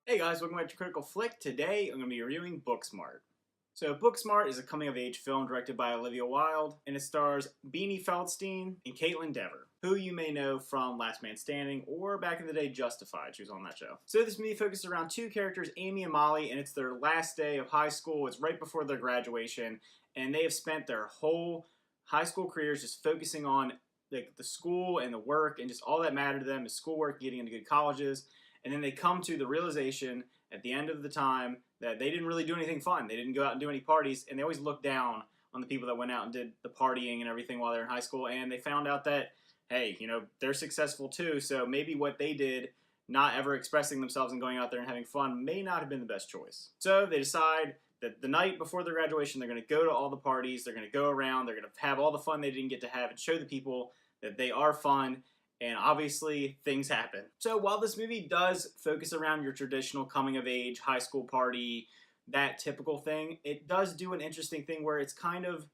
Hey guys, welcome back to Critical Flick. Today I'm going to be reviewing Booksmart. So Booksmart is a coming-of-age film directed by Olivia Wilde, and it stars Beanie Feldstein and Kaitlyn, who you may know from Last Man Standing or back in the day Justified. She was on that show. So this movie focuses around two characters, Amy and Molly, and it's their last day of high school. It's right before their graduation, and they have spent their whole high school careers just focusing on the school and the work, and just all that mattered to them is schoolwork, getting into good colleges. And then they come to the realization at the end of the time that they didn't really do anything fun. They didn't go out and do any parties, and they always looked down on the people that went out and did the partying and everything while they're in high school, and they found out that, hey, you know, they're successful too, so maybe what they did, not ever expressing themselves and going out there and having fun, may not have been the best choice. So they decide that the night before their graduation, they're going to go to all the parties, they're going to go around, they're going to have all the fun they didn't get to have and show the people that they are fun. And obviously, things happen. So while this movie does focus around your traditional coming-of-age, high school party, that typical thing, it does do an interesting thing where it's kind of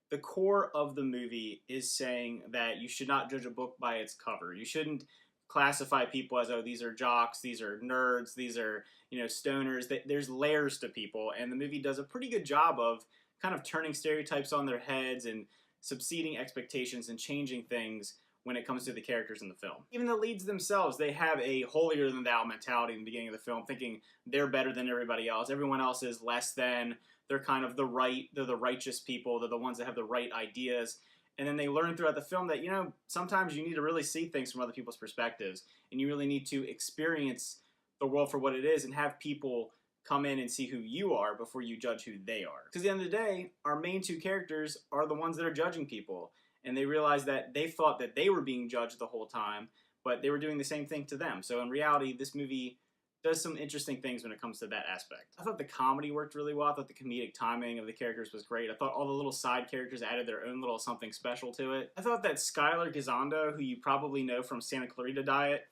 the core of the movie is saying that you should not judge a book by its cover. You shouldn't classify people as, oh, these are jocks, these are nerds, these are, you know, stoners. There's layers to people, and the movie does a pretty good job of kind of turning stereotypes on their heads and subsiding expectations and changing things when it comes to the characters in the film. Even the leads themselves, they have a holier-than-thou mentality in the beginning of the film, thinking they're better than everybody else. Everyone else is less than. They're kind of they're the righteous people. They're the ones that have the right ideas. And then they learn throughout the film that, you know, sometimes you need to really see things from other people's perspectives, and you really need to experience the world for what it is and have people come in and see who you are before you judge who they are. Because at the end of the day, our main two characters are the ones that are judging people. And they realized that they thought that they were being judged the whole time, but they were doing the same thing to them. So in reality, this movie does some interesting things when it comes to that aspect. I thought the comedy worked really well. I thought the comedic timing of the characters was great. I thought all the little side characters added their own little something special to it. I thought that Skylar Gisondo, who you probably know from Santa Clarita Diet,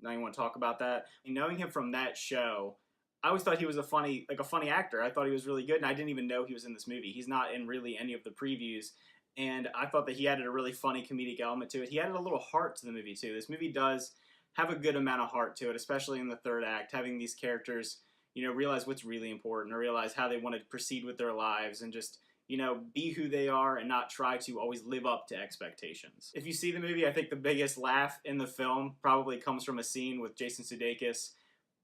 now you want to talk about that, and knowing him from that show, I always thought he was a funny actor. I thought he was really good, and I didn't even know he was in this movie. He's not in really any of the previews. And I thought that he added a really funny comedic element to it. He added a little heart to the movie, too. This movie does have a good amount of heart to it, especially in the third act, having these characters, you know, realize what's really important, or realize how they want to proceed with their lives, and just, you know, be who they are and not try to always live up to expectations. If you see the movie, I think the biggest laugh in the film probably comes from a scene with Jason Sudeikis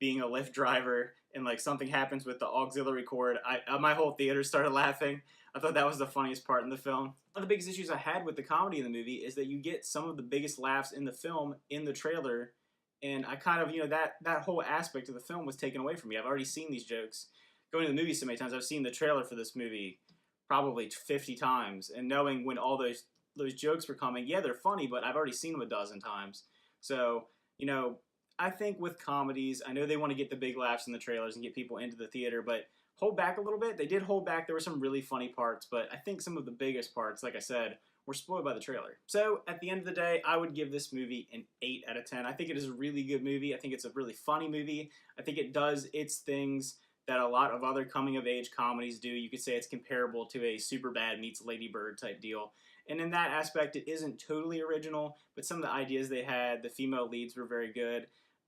being a Lyft driver, and like something happens with the auxiliary cord. My whole theater started laughing. I thought that was the funniest part in the film. One of the biggest issues I had with the comedy in the movie is that you get some of the biggest laughs in the film in the trailer, and I kind of, you know, that whole aspect of the film was taken away from me. I've already seen these jokes. Going to the movie so many times, I've seen the trailer for this movie probably 50 times, and knowing when all those jokes were coming, yeah, they're funny, but I've already seen them a dozen times. So, you know, I think with comedies, I know they want to get the big laughs in the trailers and get people into the theater, but hold back a little bit. They did hold back. There were some really funny parts, but I think some of the biggest parts, like I said, were spoiled by the trailer. So at the end of the day, I would give this movie an 8 out of 10. I think it is a really good movie. I think it's a really funny movie. I think it does its things that a lot of other coming-of-age comedies do. You could say it's comparable to a Superbad meets Lady Bird type deal. And in that aspect, it isn't totally original, but some of the ideas they had, the female leads were very good.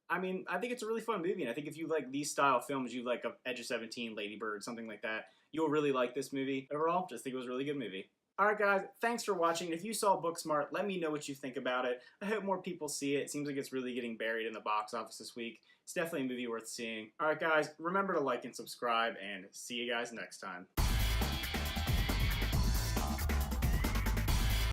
I mean, I think it's a really fun movie, and I think if you like these style films, you like Edge of 17, Lady Bird, something like that, you'll really like this movie. Overall, just think it was a really good movie. Alright guys, thanks for watching. If you saw Booksmart, let me know what you think about it. I hope more people see it. It seems like it's really getting buried in the box office this week. It's definitely a movie worth seeing. Alright guys, remember to like and subscribe, and see you guys next time.